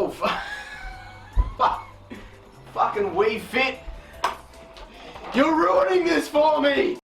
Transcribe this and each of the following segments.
Oh, fucking Wii Fit. You're ruining this for me!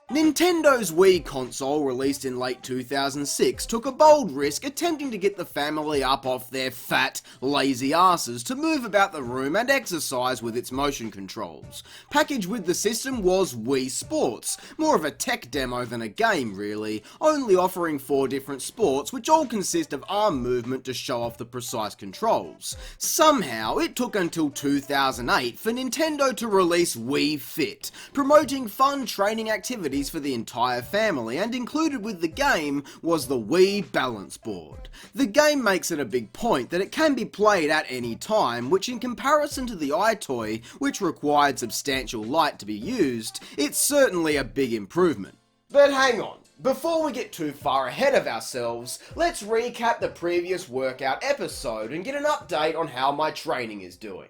Nintendo's Wii console, released in late 2006, took a bold risk attempting to get the family up off their fat, lazy asses to move about the room and exercise with its motion controls. Packaged with the system was Wii Sports, more of a tech demo than a game really, only offering 4 different sports which all consist of arm movement to show off the precise controls. Somehow, it took until 2008 for Nintendo to release Wii Fit, promoting fun training activities for the entire family, and included with the game was the Wii balance board. The game makes it a big point that it can be played at any time, which in comparison to the iToy, which required substantial light to be used, it's certainly a big improvement. But hang on. Before we get too far ahead of ourselves, let's recap the previous workout episode and get an update on how my training is doing.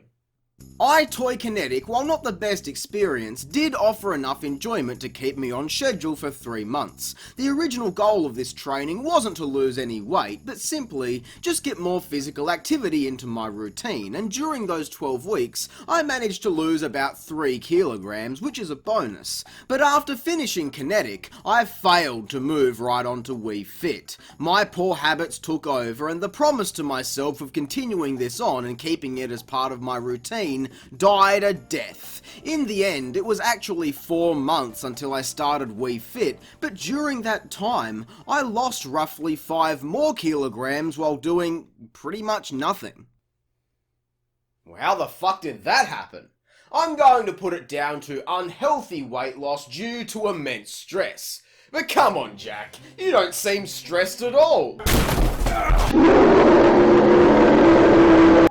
iToy Kinetic, while not the best experience, did offer enough enjoyment to keep me on schedule for 3 months. The original goal of this training wasn't to lose any weight, but simply just get more physical activity into my routine, and during those 12 weeks, I managed to lose about 3 kilograms, which is a bonus. But after finishing Kinetic, I failed to move right onto Wii Fit. My poor habits took over, and the promise to myself of continuing this on and keeping it as part of my routine died a death. In the end, it was actually 4 months until I started Wii Fit, but during that time, I lost roughly 5 more kilograms while doing pretty much nothing. Well, how the fuck did that happen? I'm going to put it down to unhealthy weight loss due to immense stress. But come on, Jack, you don't seem stressed at all.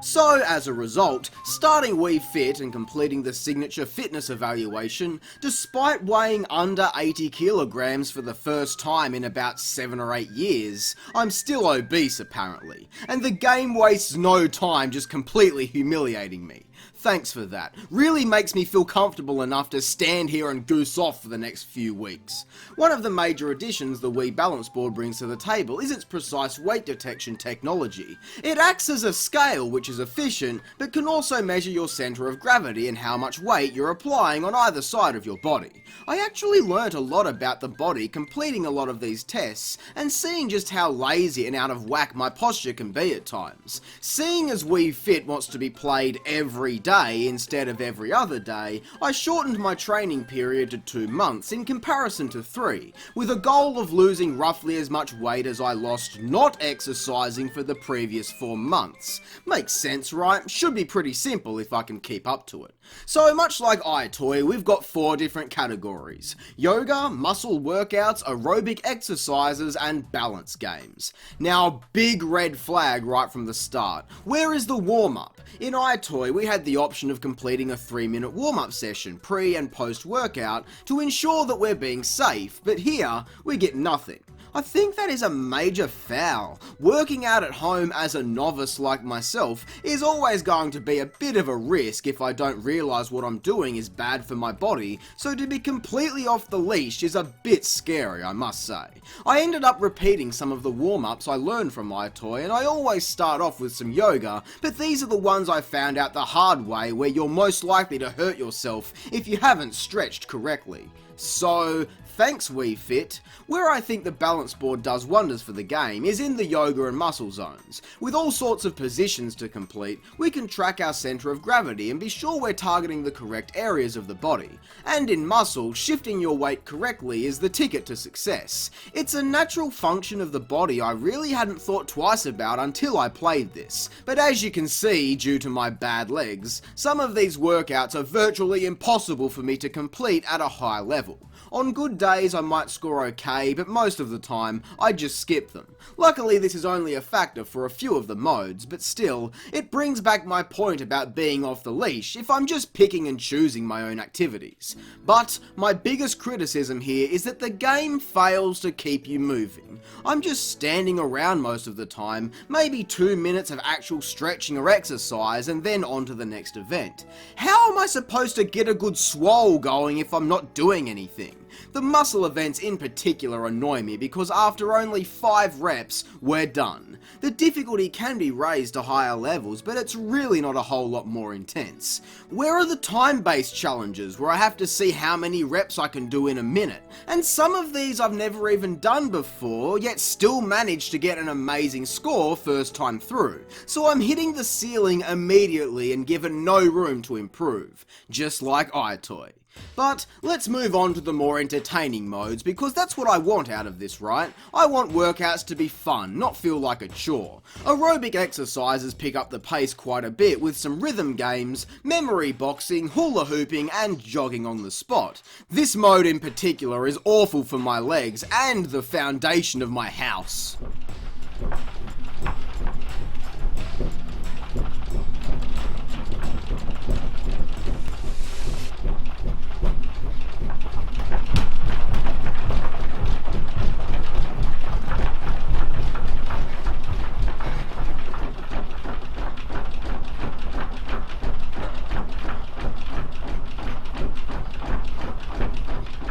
So, as a result, starting Wii Fit and completing the signature fitness evaluation, despite weighing under 80 kilograms for the first time in about 7 or 8 years, I'm still obese apparently, and the game wastes no time just completely humiliating me. Thanks for that. Really makes me feel comfortable enough to stand here and goose off for the next few weeks. One of the major additions the Wii balance board brings to the table is its precise weight detection technology. It acts as a scale which is efficient, but can also measure your centre of gravity and how much weight you're applying on either side of your body. I actually learnt a lot about the body completing a lot of these tests, and seeing just how lazy and out of whack my posture can be at times. Seeing as Wii Fit wants to be played every day instead of every other day, I shortened my training period to 2 months in comparison to 3, with a goal of losing roughly as much weight as I lost not exercising for the previous 4 months. Makes sense, right? Should be pretty simple if I can keep up to it. So much like iToy, we've got 4 different categories: yoga, muscle workouts, aerobic exercises, and balance games. Now, big red flag right from the start. Where is the warm-up? In iToy, we had the option of completing a 3-minute warm-up session, pre and post-workout, to ensure that we're being safe, but here, we get nothing. I think that is a major foul. Working out at home as a novice like myself is always going to be a bit of a risk if I don't realise what I'm doing is bad for my body, so to be completely off the leash is a bit scary, I must say. I ended up repeating some of the warm-ups I learned from iToy, and I always start off with some yoga, but these are the ones I found out the hard way where you're most likely to hurt yourself if you haven't stretched correctly. So, thanks Wii Fit. Where I think the balance board does wonders for the game is in the yoga and muscle zones. With all sorts of positions to complete, we can track our centre of gravity and be sure we're targeting the correct areas of the body. And in muscle, shifting your weight correctly is the ticket to success. It's a natural function of the body I really hadn't thought twice about until I played this. But as you can see, due to my bad legs, some of these workouts are virtually impossible for me to complete at a high level. On good days I might score okay, but most of the time I just skip them. Luckily this is only a factor for a few of the modes, but still, it brings back my point about being off the leash if I'm just picking and choosing my own activities. But my biggest criticism here is that the game fails to keep you moving. I'm just standing around most of the time, maybe 2 minutes of actual stretching or exercise and then on to the next event. How am I supposed to get a good swole going if I'm not doing anything? The muscle events in particular annoy me because after only 5 reps, we're done. The difficulty can be raised to higher levels, but it's really not a whole lot more intense. Where are the time-based challenges where I have to see how many reps I can do in a minute? And some of these I've never even done before, yet still managed to get an amazing score first time through. So I'm hitting the ceiling immediately and given no room to improve, just like iToy. But let's move on to the more entertaining modes, because that's what I want out of this, right? I want workouts to be fun, not feel like a chore. Aerobic exercises pick up the pace quite a bit with some rhythm games, memory boxing, hula hooping and jogging on the spot. This mode in particular is awful for my legs and the foundation of my house.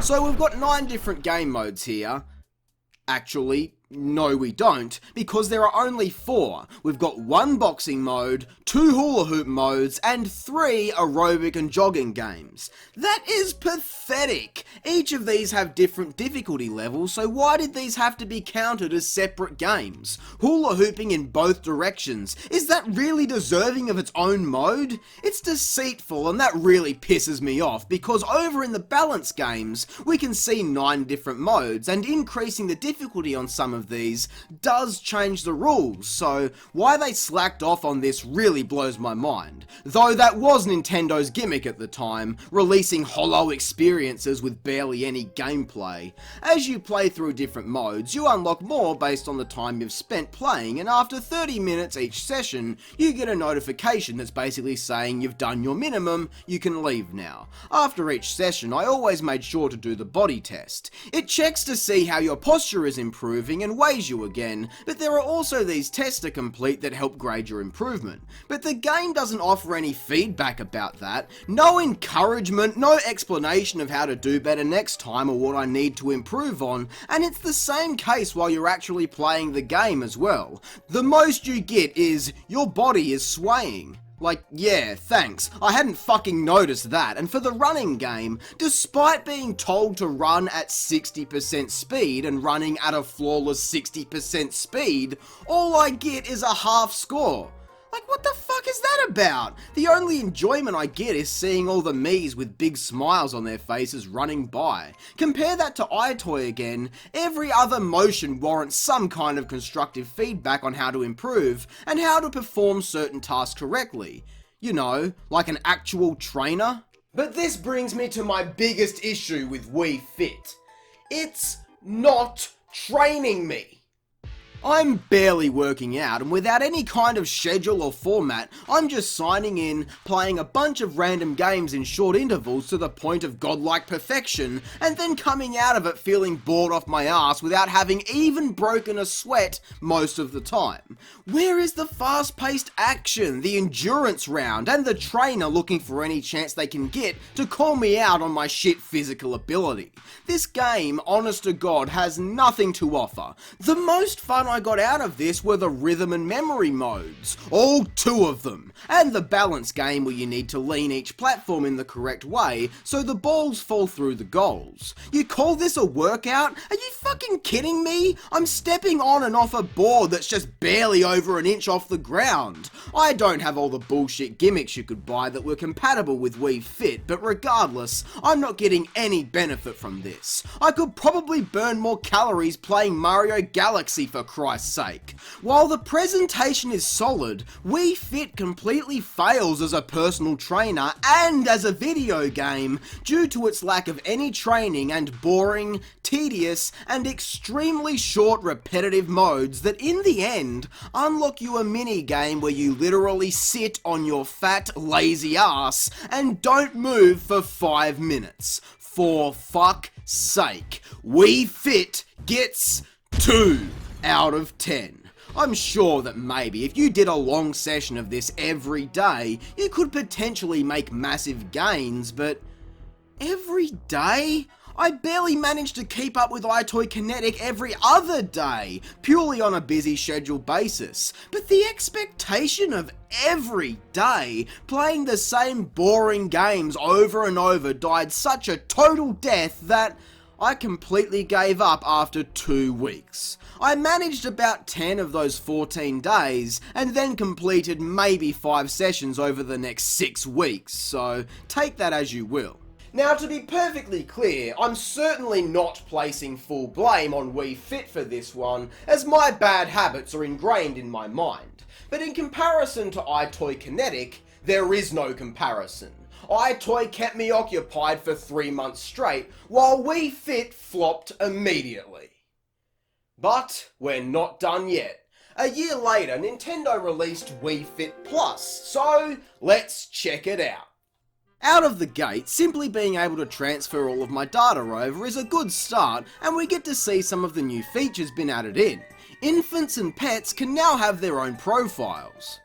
So we've got 9 different game modes here. Actually, no we don't, because there are only 4. We've got 1 boxing mode, 2 hula hoop modes, and 3 aerobic and jogging games. That is pathetic! Each of these have different difficulty levels, so why did these have to be counted as separate games? Hula hooping in both directions, is that really deserving of its own mode? It's deceitful, and that really pisses me off, because over in the balance games, we can see 9 different modes, and increasing the difficulty on some of these does change the rules, so why they slacked off on this really blows my mind. Though that was Nintendo's gimmick at the time, releasing hollow experiences with barely any gameplay. As you play through different modes, you unlock more based on the time you've spent playing, and after 30 minutes each session, you get a notification that's basically saying you've done your minimum, you can leave now. After each session, I always made sure to do the body test. It checks to see how your posture is improving and weighs you again, but there are also these tests to complete that help grade your improvement. But the game doesn't offer any feedback about that, no encouragement, no explanation of how to do better next time or what I need to improve on, and it's the same case while you're actually playing the game as well. The most you get is, your body is swaying. Like, yeah, thanks, I hadn't fucking noticed that. And for the running game, despite being told to run at 60% speed and running at a flawless 60% speed, all I get is a half score. Like, what the fuck is that about? The only enjoyment I get is seeing all the me's with big smiles on their faces running by. Compare that to iToy again, every other motion warrants some kind of constructive feedback on how to improve and how to perform certain tasks correctly. You know, like an actual trainer. But this brings me to my biggest issue with Wii Fit. It's not training me. I'm barely working out, and without any kind of schedule or format, I'm just signing in, playing a bunch of random games in short intervals to the point of godlike perfection, and then coming out of it feeling bored off my ass without having even broken a sweat most of the time. Where is the fast-paced action, the endurance round, and the trainer looking for any chance they can get to call me out on my shit physical ability? This game, honest to God, has nothing to offer. The most fun I got out of this were the rhythm and memory modes, all 2 of them, and the balance game where you need to lean each platform in the correct way so the balls fall through the goals. You call this a workout? Are you fucking kidding me? I'm stepping on and off a board that's just barely over an inch off the ground. I don't have all the bullshit gimmicks you could buy that were compatible with Wii Fit, but regardless, I'm not getting any benefit from this. I could probably burn more calories playing Mario Galaxy, for Christ's sake. While the presentation is solid, Wii Fit completely fails as a personal trainer and as a video game due to its lack of any training and boring, tedious, and extremely short repetitive modes that in the end unlock you a mini game where you literally sit on your fat, lazy ass and don't move for 5 minutes. For fuck's sake, Wii Fit gets 2 out of 10. I'm sure that maybe if you did a long session of this every day, you could potentially make massive gains, but every day? I barely managed to keep up with iToy Kinetic every other day, purely on a busy schedule basis. But the expectation of every day playing the same boring games over and over died such a total death that I completely gave up after 2 weeks. I managed about 10 of those 14 days, and then completed maybe 5 sessions over the next 6 weeks, so take that as you will. Now, to be perfectly clear, I'm certainly not placing full blame on Wii Fit for this one, as my bad habits are ingrained in my mind. But in comparison to iToy Kinetic, there is no comparison. iToy kept me occupied for 3 months straight, while Wii Fit flopped immediately. But we're not done yet. A year later, Nintendo released Wii Fit Plus, so let's check it out. Out of the gate, simply being able to transfer all of my data over is a good start, and we get to see some of the new features been added in. Infants and pets can now have their own profiles.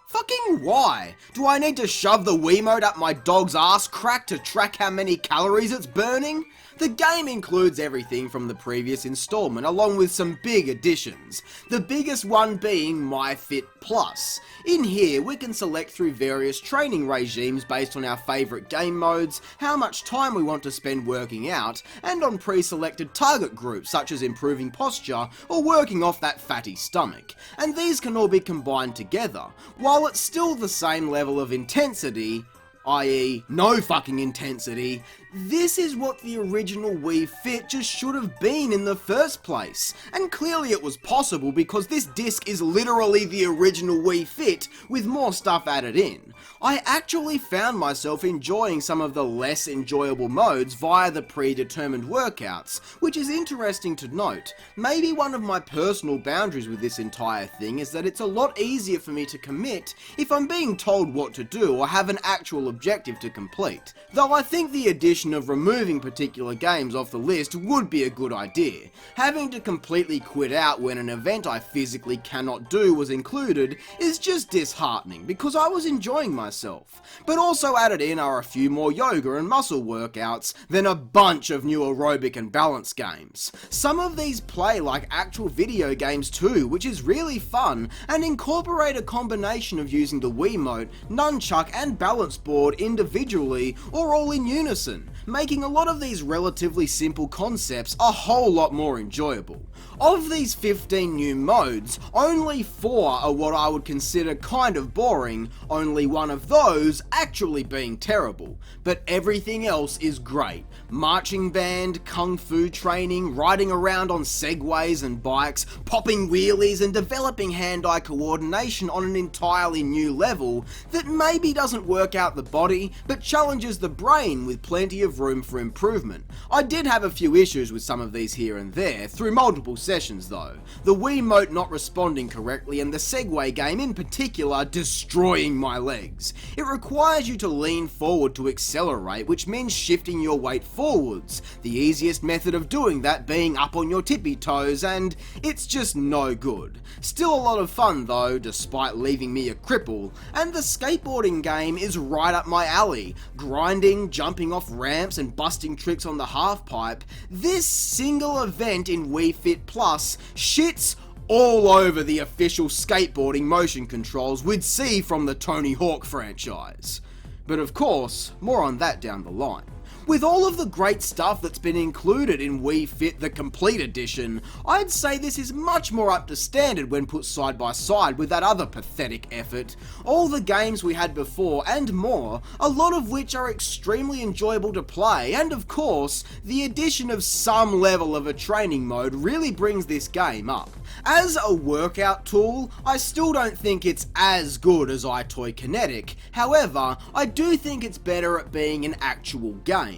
Fucking why? Do I need to shove the Wiimote up my dog's ass crack to track how many calories it's burning? The game includes everything from the previous installment, along with some big additions, the biggest one being My Fit Plus. In here, we can select through various training regimes based on our favourite game modes, how much time we want to spend working out, and on pre-selected target groups such as improving posture or working off that fatty stomach, and these can all be combined together, while it's still the same level of intensity, i.e. no fucking intensity. This is what the original Wii Fit just should have been in the first place. And clearly it was possible because this disc is literally the original Wii Fit with more stuff added in. I actually found myself enjoying some of the less enjoyable modes via the predetermined workouts, which is interesting to note. Maybe one of my personal boundaries with this entire thing is that it's a lot easier for me to commit if I'm being told what to do or have an actual objective to complete. Though I think the addition of removing particular games off the list would be a good idea. Having to completely quit out when an event I physically cannot do was included is just disheartening because I was enjoying myself. But also added in are a few more yoga and muscle workouts, then a bunch of new aerobic and balance games. Some of these play like actual video games too, which is really fun, and incorporate a combination of using the Wiimote, nunchuck and balance board individually or all in unison, making a lot of these relatively simple concepts a whole lot more enjoyable. Of these 15 new modes, only 4 are what I would consider kind of boring, only one of those actually being terrible, but everything else is great. Marching band, kung fu training, riding around on segways and bikes, popping wheelies and developing hand-eye coordination on an entirely new level that maybe doesn't work out the body, but challenges the brain with plenty of room for improvement. I did have a few issues with some of these here and there, through multiple sessions though. The Wiimote not responding correctly and the Segway game in particular destroying my legs. It requires you to lean forward to accelerate, which means shifting your weight forwards, the easiest method of doing that being up on your tippy toes, and it's just no good. Still a lot of fun though, despite leaving me a cripple, and the skateboarding game is right up my alley. Grinding, jumping off ramps and busting tricks on the half-pipe, this single event in Wii Fit Plus shits all over the official skateboarding motion controls we'd see from the Tony Hawk franchise. But of course, more on that down the line. With all of the great stuff that's been included in Wii Fit the Complete Edition, I'd say this is much more up to standard when put side by side with that other pathetic effort. All the games we had before and more, a lot of which are extremely enjoyable to play, and of course, the addition of some level of a training mode really brings this game up. As a workout tool, I still don't think it's as good as iToy Kinetic, however, I do think it's better at being an actual game.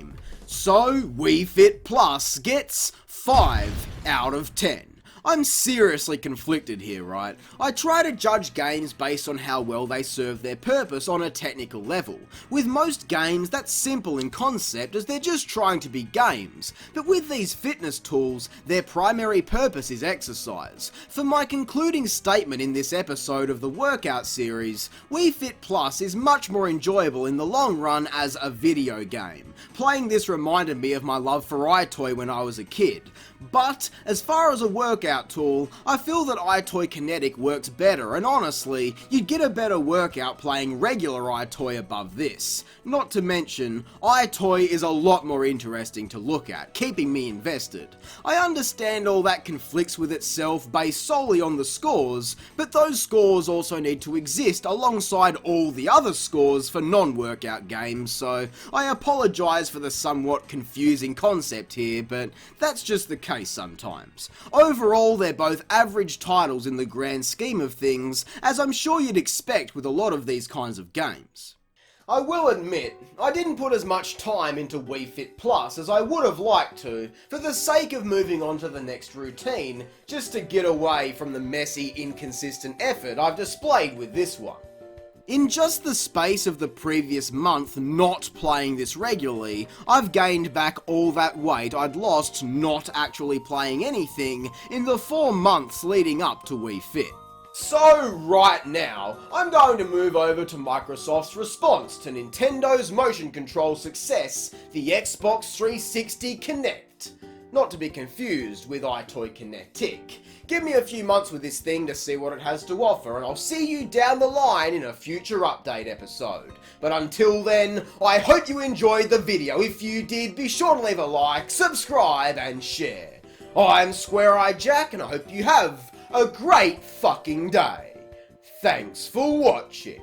So, Wii Fit Plus gets 5 out of 10. I'm seriously conflicted here, right? I try to judge games based on how well they serve their purpose on a technical level. With most games, that's simple in concept as they're just trying to be games. But with these fitness tools, their primary purpose is exercise. For my concluding statement in this episode of the workout series, Wii Fit Plus is much more enjoyable in the long run as a video game. Playing this reminded me of my love for iToy when I was a kid. But, as far as a workout tool, I feel that iToy Kinetic works better, and honestly, you'd get a better workout playing regular iToy above this. Not to mention, iToy is a lot more interesting to look at, keeping me invested. I understand all that conflicts with itself based solely on the scores, but those scores also need to exist alongside all the other scores for non-workout games, so I apologise for the somewhat confusing concept here, but that's just the case sometimes. Overall, they're both average titles in the grand scheme of things, as I'm sure you'd expect with a lot of these kinds of games. I will admit, I didn't put as much time into Wii Fit Plus as I would have liked to, for the sake of moving on to the next routine, just to get away from the messy, inconsistent effort I've displayed with this one. In just the space of the previous month not playing this regularly, I've gained back all that weight I'd lost not actually playing anything in the 4 months leading up to Wii Fit. So right now, I'm going to move over to Microsoft's response to Nintendo's motion control success, the Xbox 360 Kinect. Not to be confused with iToy Kinetic. Give me a few months with this thing to see what it has to offer, and I'll see you down the line in a future update episode. But until then, I hope you enjoyed the video. If you did, be sure to leave a like, subscribe, and share. I'm Square Eye Jack, and I hope you have a great fucking day. Thanks for watching.